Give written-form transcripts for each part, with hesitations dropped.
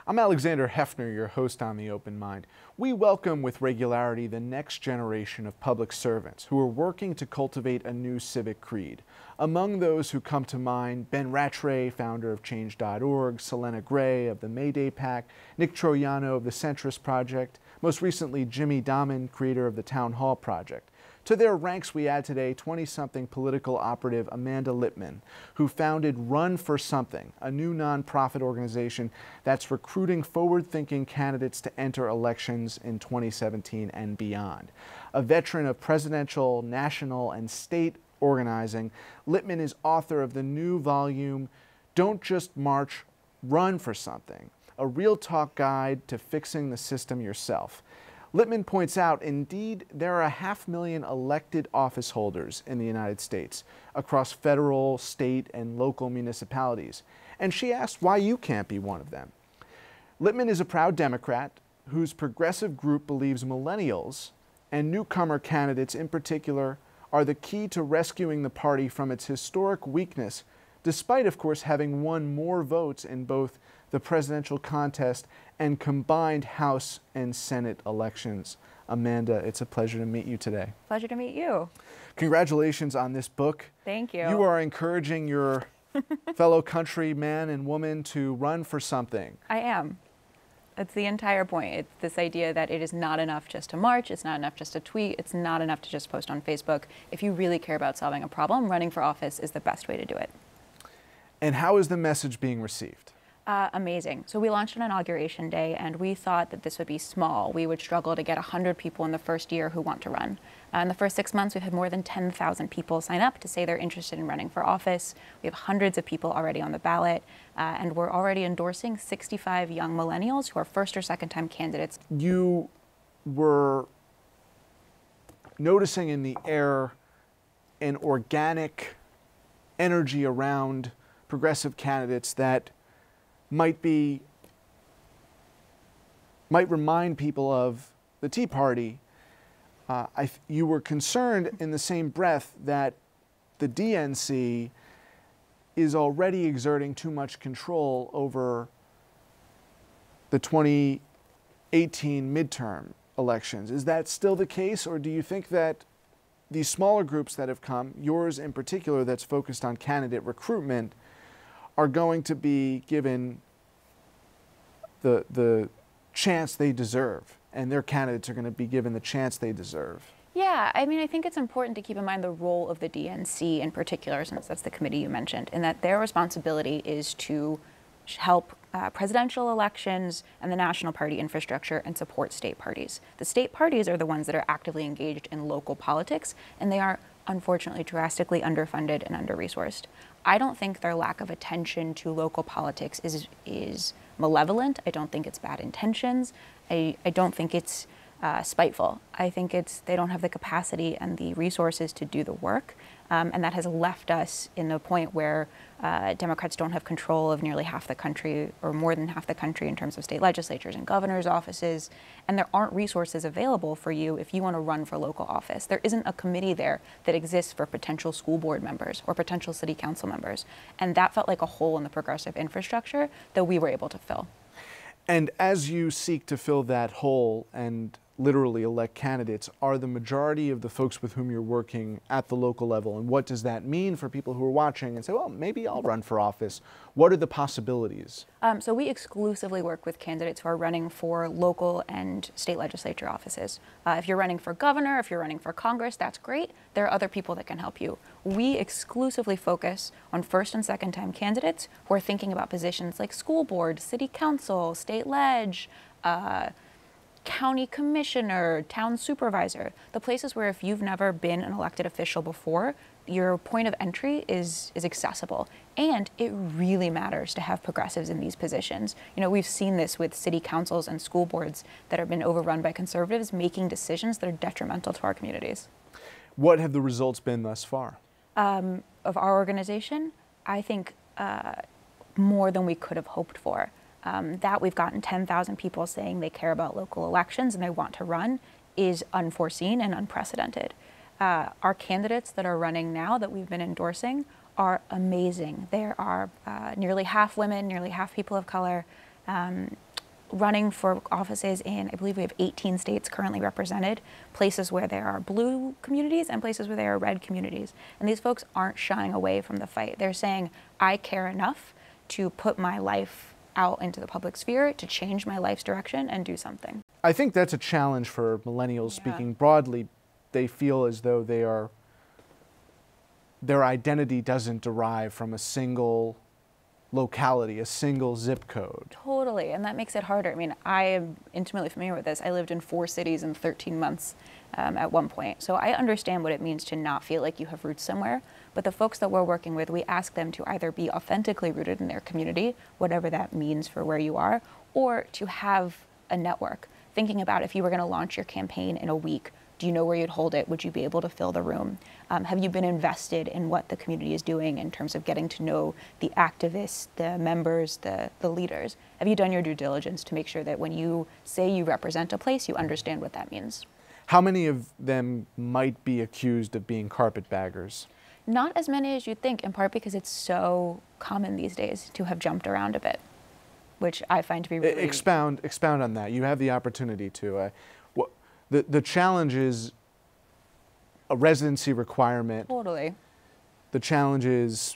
I'm Alexander Hefner, your host on The Open Mind. We welcome with regularity the next generation of public servants who are working to cultivate a new civic creed. Among those who come to mind, Ben Rattray, founder of Change.org, Selena Gray of the Mayday PAC, Nick Troiano of the Centrist Project, most recently Jimmy Dahman, creator of the Town Hall Project. To their ranks we add today 20-something political operative Amanda Litman, who founded Run for Something, a new nonprofit organization that's recruiting forward-thinking candidates to enter elections in 2017 and beyond. A veteran of presidential, national, and state organizing, Litman is author of the new volume, Don't Just March, Run for Something, a real talk guide to fixing the system yourself. Litman points out, indeed, there are 500,000 elected office holders in the United States across federal, state, and local municipalities. And she asks why you can't be one of them. Litman is a proud Democrat whose progressive group believes millennials and newcomer candidates in particular are the key to rescuing the party from its historic weakness, despite, of course, having won more votes in both the presidential contest and combined House and Senate elections. Amanda, it's a pleasure to meet you today. Pleasure to meet you. Congratulations on this book. Thank you. You are encouraging your fellow countryman and woman to run for something. I am. That's the entire point. It's this idea that it is not enough just to march, it's not enough just to tweet, it's not enough to just post on Facebook. If you really care about solving a problem, running for office is the best way to do it. And how is the message being received? Amazing. So we launched on Inauguration Day, and we thought that this would be small. We would struggle to get 100 people in the first year who want to run. In the first 6 months, we've had more than 10,000 people sign up to say they're interested in running for office. We have hundreds of people already on the ballot, and we're already endorsing 65 young millennials who are first or second time candidates. You were noticing in the air an organic energy around progressive candidates that might remind people of the Tea Party. You were concerned in the same breath that the DNC is already exerting too much control over the 2018 midterm elections. Is that still the case, or do you think that these smaller groups that have come, yours in particular that's focused on candidate recruitment, are going to be given the chance they deserve, and their candidates are going to be given the chance they deserve? Yeah, I mean, I think it's important to keep in mind the role of the DNC in particular, since that's the committee you mentioned, and that their responsibility is to help presidential elections and the national party infrastructure and support state parties. The state parties are the ones that are actively engaged in local politics, and they are unfortunately drastically underfunded and under-resourced. I don't think their lack of attention to local politics is malevolent. I don't think it's bad intentions. I don't think it's spiteful. I think they don't have the capacity and the resources to do the work. And that has left us in the point where Democrats don't have control of nearly half the country, or more than half the country, in terms of state legislatures and governor's offices. And there aren't resources available for you if you want to run for local office. There isn't a committee there that exists for potential school board members or potential city council members. And that felt like a hole in the progressive infrastructure that we were able to fill. And as you seek to fill that hole and literally elect candidates, are the majority of the folks with whom you're working at the local level? And what does that mean for people who are watching and say, well, maybe I'll run for office? What are the possibilities? So we exclusively work with candidates who are running for local and state legislature offices. If you're running for governor, if you're running for Congress, that's great. There are other people that can help you. We exclusively focus on first and second time candidates who are thinking about positions like school board, city council, state ledge, county commissioner, town supervisor, the places where if you've never been an elected official before, your point of entry is accessible. And it really matters to have progressives in these positions. You know, we've seen this with city councils and school boards that have been overrun by conservatives making decisions that are detrimental to our communities. What have the results been thus far? Of our organization, I think more than we could have hoped for. That we've gotten 10,000 people saying they care about local elections and they want to run is unforeseen and unprecedented. Our candidates that are running now that we've been endorsing are amazing. There are nearly half women, nearly half people of color. running for offices in, I believe we have 18 states currently represented, places where there are blue communities and places where there are red communities. And these folks aren't shying away from the fight. They're saying, I care enough to put my life out into the public sphere, to change my life's direction and do something. I think that's a challenge for millennials. Yeah. Speaking broadly. They feel as though their identity doesn't derive from a single locality, a single zip code. Totally, and that makes it harder. I mean, I am intimately familiar with this. I lived in 4 cities in 13 months at one point. So I understand what it means to not feel like you have roots somewhere. But the folks that we're working with, we ask them to either be authentically rooted in their community, whatever that means for where you are, or to have a network. Thinking about if you were going to launch your campaign in a week, do you know where you'd hold it? Would you be able to fill the room? Have you been invested in what the community is doing in terms of getting to know the activists, the members, the leaders? Have you done your due diligence to make sure that when you say you represent a place, you understand what that means? How many of them might be accused of being carpetbaggers? Not as many as you'd think, in part because it's so common these days to have jumped around a bit, which I find to be really... Expound on that. You have the opportunity to. The challenge is a residency requirement. Totally. The challenge is,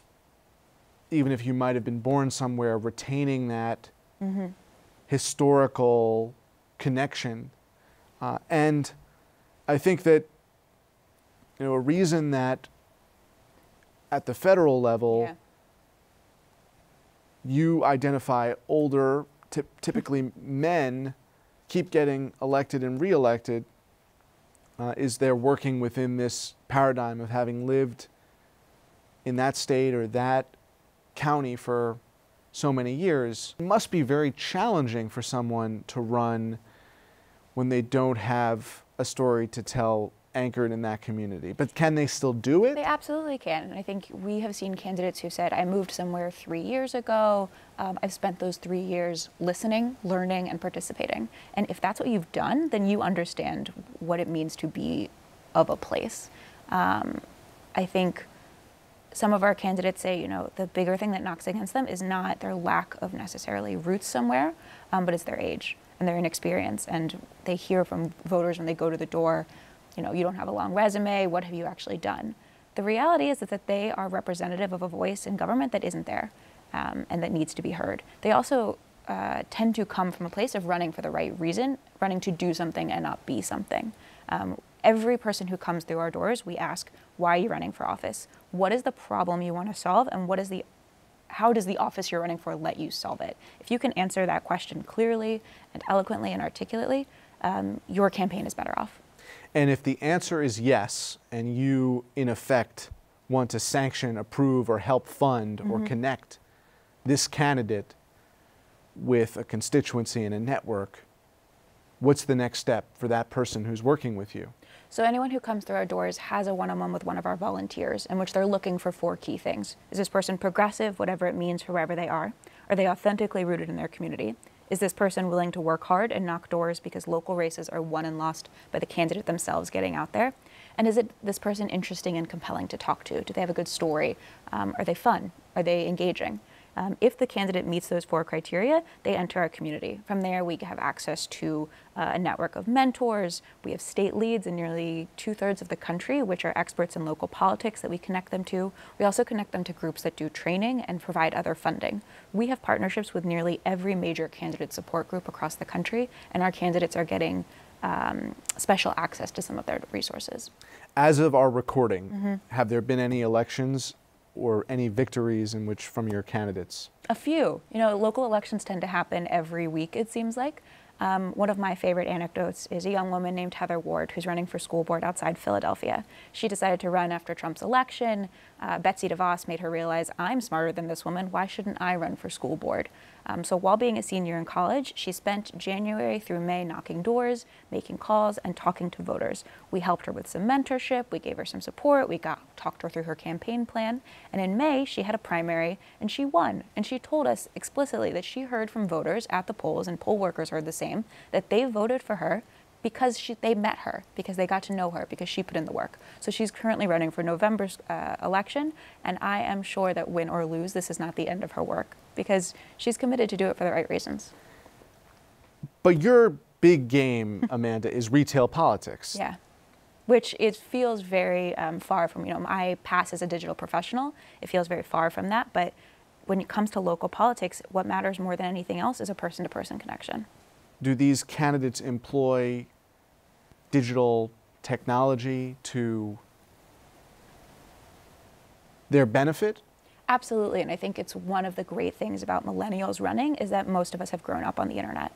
even if you might have been born somewhere, retaining that historical connection. And I think that, a reason that at the federal level, you identify older, typically men, keep getting elected and reelected is they're working within this paradigm of having lived in that state or that county for so many years. It must be very challenging for someone to run when they don't have a story to tell anchored in that community. But can they still do it? They absolutely can. And I think we have seen candidates who said, I moved somewhere 3 years ago. I've spent those 3 years listening, learning, and participating. And if that's what you've done, then you understand what it means to be of a place. I think some of our candidates say, the bigger thing that knocks against them is not their lack of necessarily roots somewhere, but it's their age and their inexperience. And they hear from voters when they go to the door, you don't have a long resume, what have you actually done? The reality is that they are representative of a voice in government that isn't there and that needs to be heard. They also tend to come from a place of running for the right reason, running to do something and not be something. Every person who comes through our doors, we ask, why are you running for office? What is the problem you want to solve, and how does the office you're running for let you solve it? If you can answer that question clearly and eloquently and articulately, your campaign is better off. And if the answer is yes, and you, in effect, want to sanction, approve, or help fund or connect this candidate with a constituency and a network, what's the next step for that person who's working with you? So anyone who comes through our doors has a one-on-one with one of our volunteers in which they're looking for 4 key things. Is this person progressive, whatever it means for wherever they are? Are they authentically rooted in their community? Is this person willing to work hard and knock doors because local races are won and lost by the candidate themselves getting out there? And is this person interesting and compelling to talk to? Do they have a good story? Are they fun? Are they engaging? If the candidate meets those 4 criteria, they enter our community. From there, we have access to a network of mentors. We have state leads in nearly 2/3 of the country, which are experts in local politics that we connect them to. We also connect them to groups that do training and provide other funding. We have partnerships with nearly every major candidate support group across the country, and our candidates are getting special access to some of their resources. As of our recording, have there been any elections or any victories in which from your candidates? A few. Local elections tend to happen every week, it seems like. One of my favorite anecdotes is a young woman named Heather Ward who's running for school board outside Philadelphia. She decided to run after Trump's election. Betsy DeVos made her realize, I'm smarter than this woman. Why shouldn't I run for school board? So while being a senior in college, she spent January through May knocking doors, making calls, and talking to voters. We helped her with some mentorship. We gave her some support. We talked her through her campaign plan. And in May, she had a primary, and she won. And she told us explicitly that she heard from voters at the polls, and poll workers heard the same, that they voted for her because they met her, because they got to know her, because she put in the work. So she's currently running for November's election, and I am sure that win or lose, this is not the end of her work, because she's committed to do it for the right reasons. But your big game, Amanda, is retail politics. Yeah, which it feels very far from, my past as a digital professional, it feels very far from that. But when it comes to local politics, what matters more than anything else is a person-to-person connection. Do these candidates employ digital technology to their benefit? Absolutely, and I think it's one of the great things about millennials running is that most of us have grown up on the internet.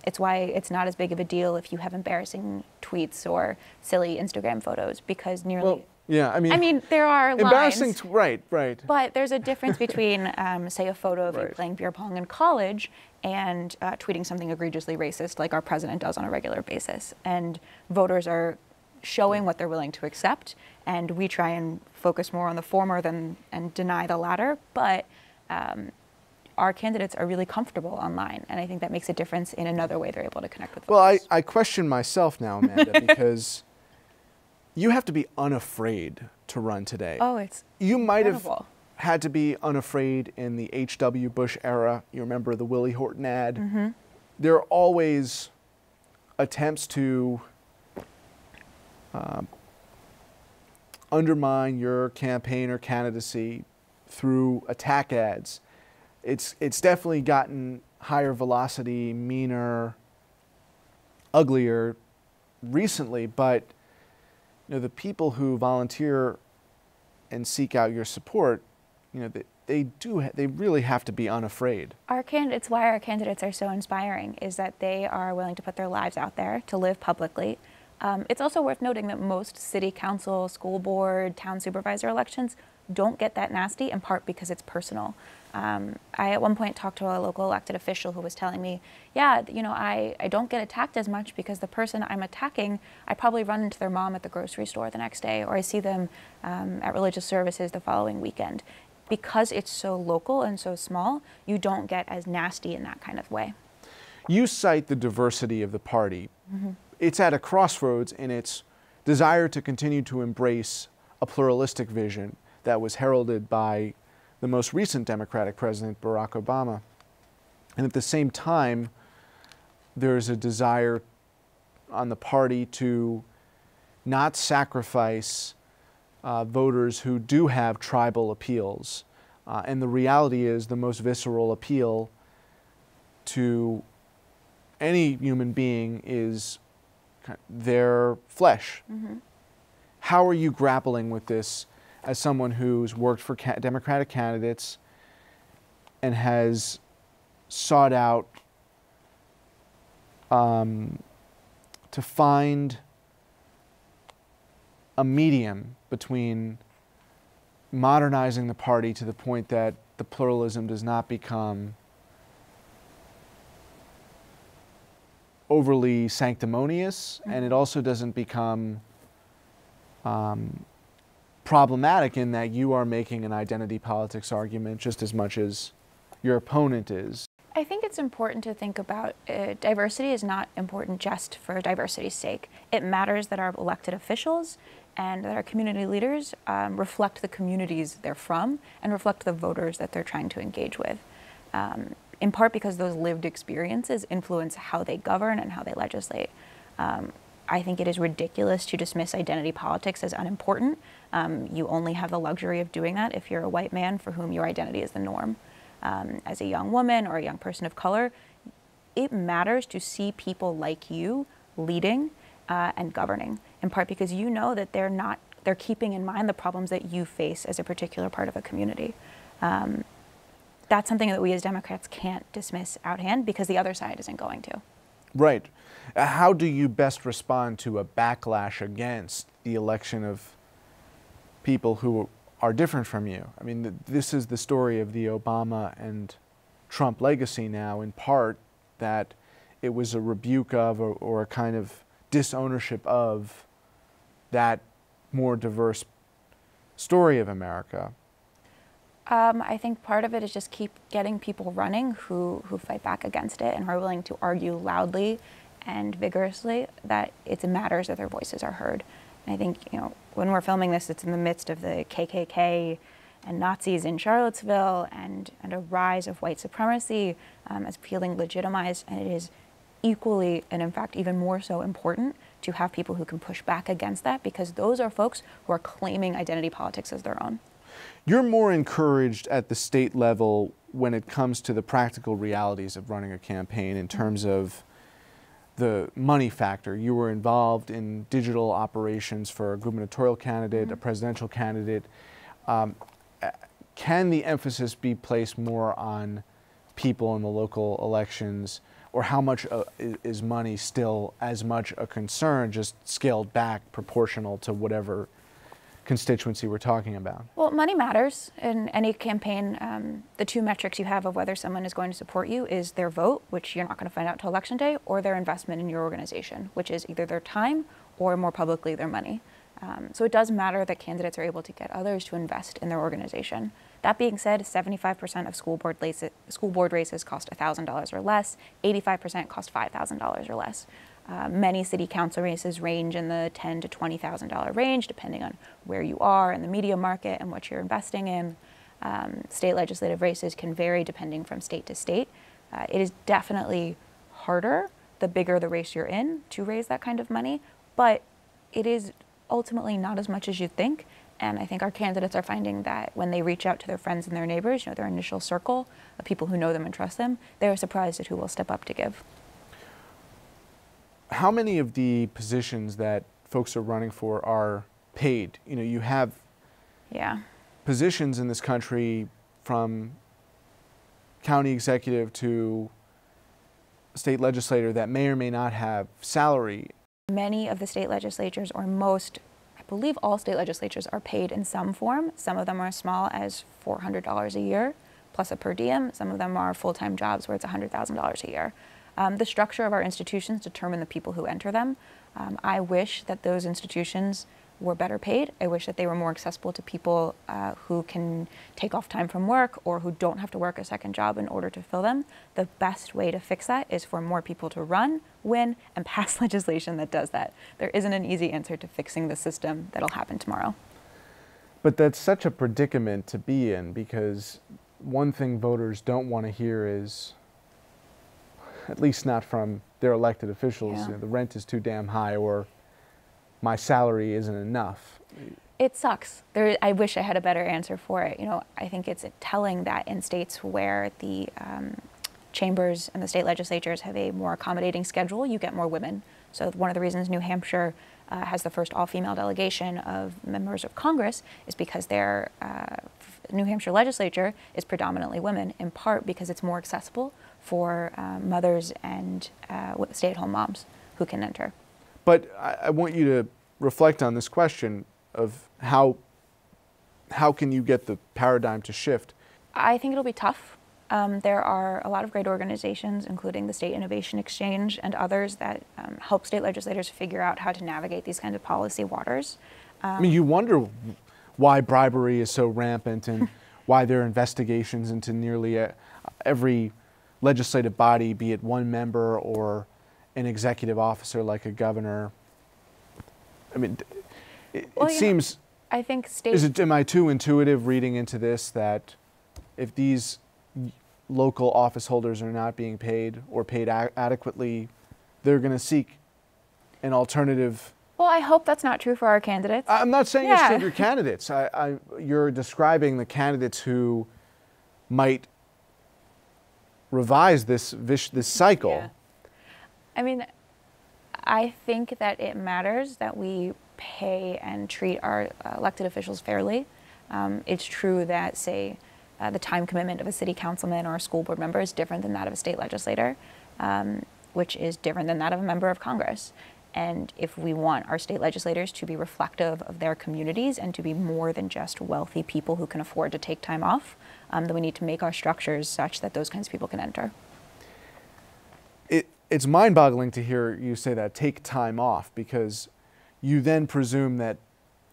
It's why it's not as big of a deal if you have embarrassing tweets or silly Instagram photos, because nearly... Well, yeah, I mean there are embarrassing, lines, right. But there's a difference between, say, a photo of you Right. playing beer pong in college and tweeting something egregiously racist like our president does on a regular basis. And voters are showing what they're willing to accept, and we try and focus more on the former and deny the latter. But our candidates are really comfortable online, and I think that makes a difference in another way they're able to connect with voters. Well, I question myself now, Amanda, because you have to be unafraid to run today. Oh, it's You might have incredible. had to be unafraid in the H.W. Bush era. You remember the Willie Horton ad? Mm-hmm. There are always attempts to undermine your campaign or candidacy through attack ads. It's definitely gotten higher velocity, meaner, uglier recently, but the people who volunteer and seek out your support, they really have to be unafraid. It's why our candidates are so inspiring, is that they are willing to put their lives out there to live publicly. It's also worth noting that most city council, school board, town supervisor elections don't get that nasty, in part because it's personal. I at one point talked to a local elected official who was telling me, yeah, I don't get attacked as much because the person I'm attacking, I probably run into their mom at the grocery store the next day, or I see them at religious services the following weekend. Because it's so local and so small, you don't get as nasty in that kind of way. You cite the diversity of the party. Mm-hmm. It's at a crossroads in its desire to continue to embrace a pluralistic vision that was heralded by the most recent Democratic president, Barack Obama. And at the same time, there's a desire on the party to not sacrifice voters who do have tribal appeals. And the reality is the most visceral appeal to any human being is their flesh. Mm-hmm. How are you grappling with this as someone who's worked for Democratic candidates and has sought out to find a medium between modernizing the party to the point that the pluralism does not become overly sanctimonious, and it also doesn't become problematic in that you are making an identity politics argument just as much as your opponent is? I think it's important to think about diversity is not important just for diversity's sake. It matters that our elected officials and that our community leaders reflect the communities they're from and reflect the voters that they're trying to engage with. In part because those lived experiences influence how they govern and how they legislate. I think it is ridiculous to dismiss identity politics as unimportant. You only have the luxury of doing that if you're a white man for whom your identity is the norm. As a young woman or a young person of color, it matters to see people like you leading and governing, in part because you know that they're keeping in mind the problems that you face as a particular part of a community. That's something that we as Democrats can't dismiss out hand because the other side isn't going to. Right. How do you best respond to a backlash against the election of people who are different from you? I mean, this is the story of the Obama and Trump legacy now, in part that it was a rebuke of or a kind of disownership of that more diverse story of America. I think part of it is just keep getting people running who fight back against it and who are willing to argue loudly and vigorously that it matters that their voices are heard. And I think, when we're filming this, it's in the midst of the KKK and Nazis in Charlottesville and a rise of white supremacy as feeling legitimized. And it is equally, and in fact even more so important, to have people who can push back against that, because those are folks who are claiming identity politics as their own. You're more encouraged at the state level when it comes to the practical realities of running a campaign in terms of the money factor. You were involved in digital operations for a gubernatorial candidate, a presidential candidate. Can the emphasis be placed more on people in the local elections, or how much is money still as much a concern, just scaled back proportional to whatever constituency we're talking about? Well, money matters in any campaign. The two metrics you have of whether someone is going to support you is their vote, which you're not going to find out till Election Day, or their investment in your organization, which is either their time or more publicly their money. So it does matter that candidates are able to get others to invest in their organization. That being said, 75% of school board races cost $1,000 or less, 85% cost $5,000 or less. Many city council races range in the $10,000 to $20,000 range, depending on where you are in the media market and what you're investing in. State legislative races can vary depending from state to state. It is definitely harder the bigger the race you're in to raise that kind of money, but it is ultimately not as much as you think. And I think our candidates are finding that when they reach out to their friends and their neighbors, their initial circle of people who know them and trust them, they're surprised at who will step up to give. How many of the positions that folks are running for are paid? You have positions in this country from county executive to state legislator that may or may not have salary. Many of the state legislatures, or most, I believe all state legislatures, are paid in some form. Some of them are as small as $400 a year, plus a per diem. Some of them are full-time jobs where it's $100,000 a year. The structure of our institutions determine the people who enter them. I wish that those institutions were better paid. I wish that they were more accessible to people who can take off time from work or who don't have to work a second job in order to fill them. The best way to fix that is for more people to run, win, and pass legislation that does that. There isn't an easy answer to fixing the system that'll happen tomorrow. But that's such a predicament to be in, because one thing voters don't want to hear is, at least not from their elected officials, the rent is too damn high, or my salary isn't enough. It sucks. I wish I had a better answer for it. I think it's telling that in states where the chambers and the state legislatures have a more accommodating schedule, you get more women. So one of the reasons New Hampshire has the first all-female delegation of members of Congress is because their New Hampshire legislature is predominantly women, in part because it's more accessible for mothers and stay-at-home moms who can enter. But I want you to reflect on this question of how can you get the paradigm to shift? I think it'll be tough. There are a lot of great organizations, including the State Innovation Exchange and others, that help state legislators figure out how to navigate these kinds of policy waters. I mean, you wonder why bribery is so rampant and why there are investigations into nearly every legislative body, be it one member or an executive officer like a governor. I mean, it seems, I think am I too intuitive reading into this that if these local office holders are not being paid or paid adequately, they're going to seek an alternative? Well, I hope that's not true for our candidates. I'm not saying it's true for your candidates. You're describing the candidates who might revise this cycle. Yeah. I mean, I think that it matters that we pay and treat our elected officials fairly. It's true that, say, the time commitment of a city councilman or a school board member is different than that of a state legislator, which is different than that of a member of Congress. And if we want our state legislators to be reflective of their communities and to be more than just wealthy people who can afford to take time off, then we need to make our structures such that those kinds of people can enter. It's mind-boggling to hear you say that, take time off, because you then presume that,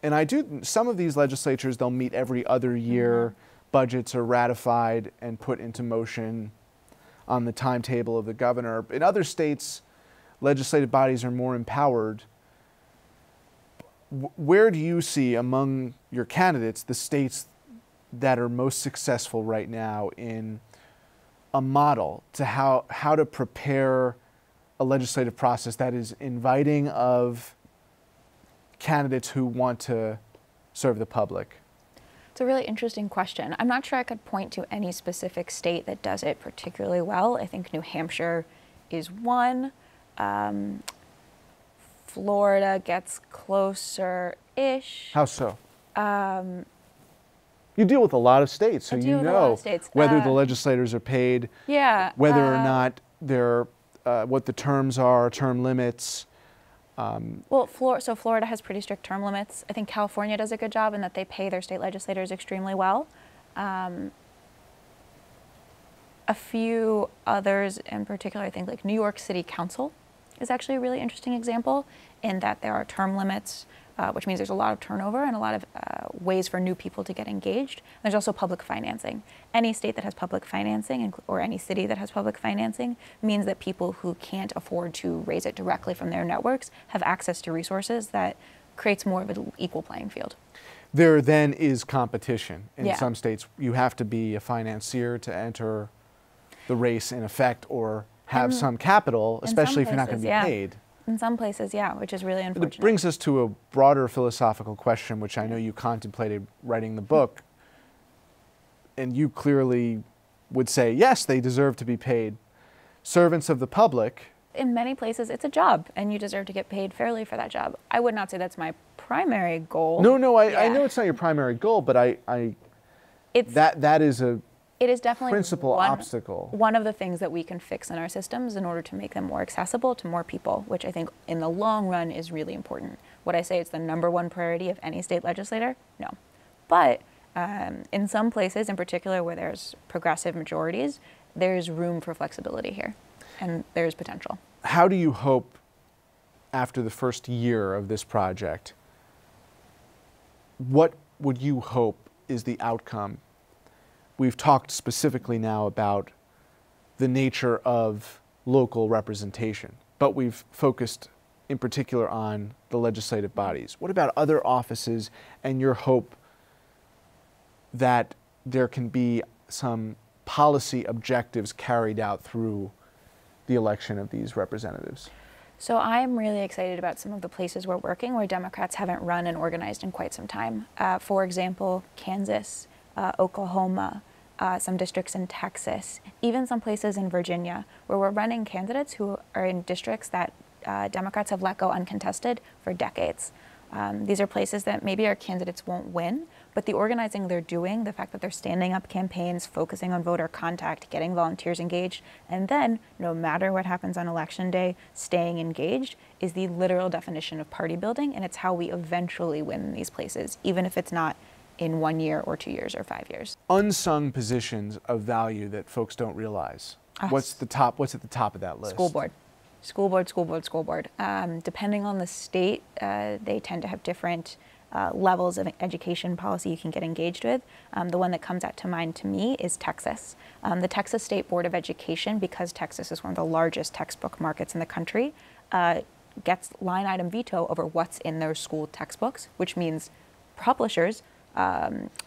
and some of these legislatures, they'll meet every other year, budgets are ratified and put into motion on the timetable of the governor. In other states, legislative bodies are more empowered. Where do you see among your candidates the states that are most successful right now in a model to how to prepare a legislative process that is inviting of candidates who want to serve the public? It's a really interesting question. I'm not sure I could point to any specific state that does it particularly well. I think New Hampshire is one. Florida gets closer-ish. How so? You deal with a lot of states, so you know whether the legislators are paid, whether or not they're, what the terms are, term limits. Well, Florida has pretty strict term limits. I think California does a good job in that they pay their state legislators extremely well. A few others in particular, I think like New York City Council is actually a really interesting example in that there are term limits, which means there's a lot of turnover and a lot of ways for new people to get engaged. There's also public financing. Any state that has public financing or any city that has public financing means that people who can't afford to raise it directly from their networks have access to resources that creates more of an equal playing field. There then is competition. In some states, you have to be a financier to enter the race in effect or have some capital, especially if you're not going to be paid. In some places, yeah, which is really unfortunate. It brings us to a broader philosophical question, which I know you contemplated writing the book. And you clearly would say, yes, they deserve to be paid. Servants of the public. In many places, it's a job, and you deserve to get paid fairly for that job. I would not say that's my primary goal. No, I know it's not your primary goal, but that is a It is definitely principal obstacle. One of the things that we can fix in our systems in order to make them more accessible to more people, which I think in the long run is really important. Would I say it's the #1 priority of any state legislator? No. But in some places, in particular where there's progressive majorities, there's room for flexibility here, and there's potential. How do you hope, after the first year of this project, what would you hope is the outcome? We've talked specifically now about the nature of local representation, but we've focused in particular on the legislative bodies. What about other offices and your hope that there can be some policy objectives carried out through the election of these representatives? So I'm really excited about some of the places we're working where Democrats haven't run and organized in quite some time. For example, Kansas, Oklahoma, some districts in Texas, even some places in Virginia, where we're running candidates who are in districts that Democrats have let go uncontested for decades. These are places that maybe our candidates won't win, but the organizing they're doing, the fact that they're standing up campaigns, focusing on voter contact, getting volunteers engaged, and then, no matter what happens on election day, staying engaged is the literal definition of party building, and it's how we eventually win in these places, even if it's not in 1 year or 2 years or 5 years. Unsung positions of value that folks don't realize. What's at the top of that list? School board. School board, school board, school board. Depending on the state, they tend to have different levels of education policy you can get engaged with. The one that comes out to mind to me is Texas. The Texas State Board of Education, because Texas is one of the largest textbook markets in the country, gets line item veto over what's in their school textbooks, which means publishers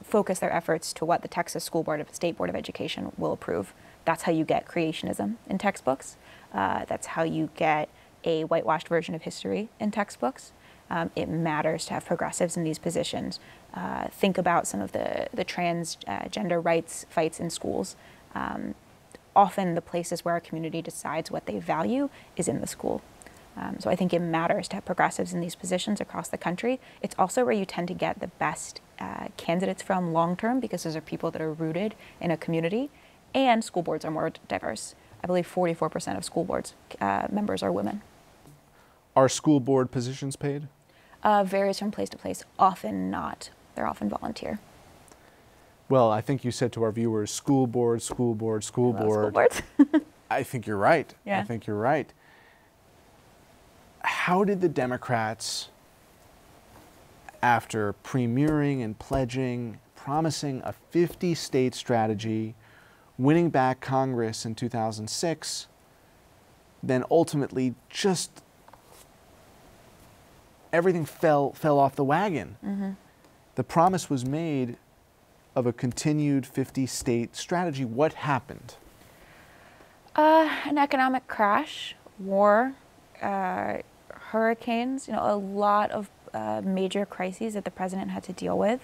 focus their efforts to what the Texas State Board of Education will approve. That's how you get creationism in textbooks. That's how you get a whitewashed version of history in textbooks. It matters to have progressives in these positions. Think about some of the transgender rights fights in schools. Often the places where our community decides what they value is in the school. So I think it matters to have progressives in these positions across the country. It's also where you tend to get the best candidates from long-term, because those are people that are rooted in a community, and school boards are more diverse. I believe 44% of school boards members are women. Are school board positions paid? Varies from place to place, often not. They're often volunteer. Well, I think you said to our viewers, school board, school board, school board. School boards. I think you're right. Yeah. I think you're right. How did the Democrats, after premiering and pledging, promising a 50-state strategy, winning back Congress in 2006, then ultimately just everything fell off the wagon? Mm-hmm. The promise was made of a continued 50-state strategy. What happened? An economic crash war, hurricanes, a lot of major crises that the president had to deal with.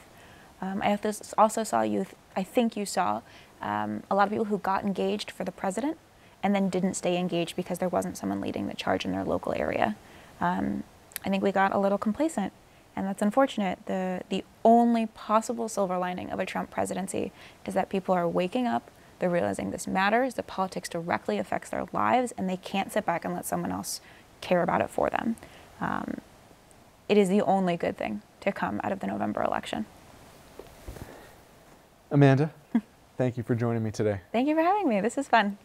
I also saw I think you saw a lot of people who got engaged for the president and then didn't stay engaged because there wasn't someone leading the charge in their local area. I think we got a little complacent, and that's unfortunate. The only possible silver lining of a Trump presidency is that people are waking up, they're realizing this matters, the politics directly affects their lives, and they can't sit back and let someone else care about it for them. It is the only good thing to come out of the November election. Amanda, thank you for joining me today. Thank you for having me. This is fun.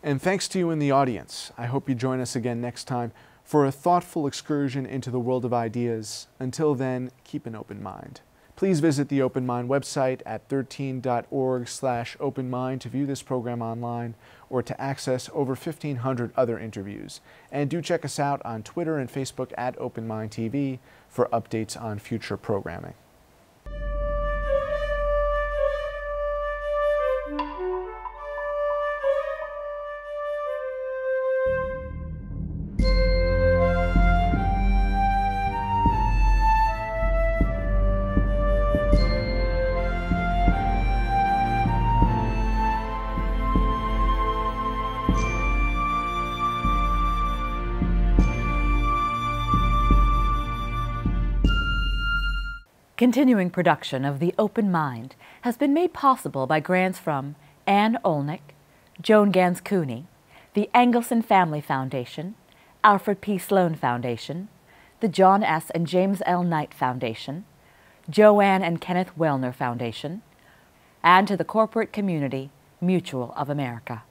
And thanks to you in the audience. I hope you join us again next time for a thoughtful excursion into the world of ideas. Until then, keep an open mind. Please visit the Open Mind website at 13.org/openmind to view this program online or to access over 1,500 other interviews. And do check us out on Twitter and Facebook at Open Mind TV for updates on future programming. Continuing production of The Open Mind has been made possible by grants from Ann Olnick, Joan Gans Cooney, the Engelson Family Foundation, Alfred P. Sloan Foundation, the John S. and James L. Knight Foundation, Joanne and Kenneth Wellner Foundation, and to the corporate community Mutual of America.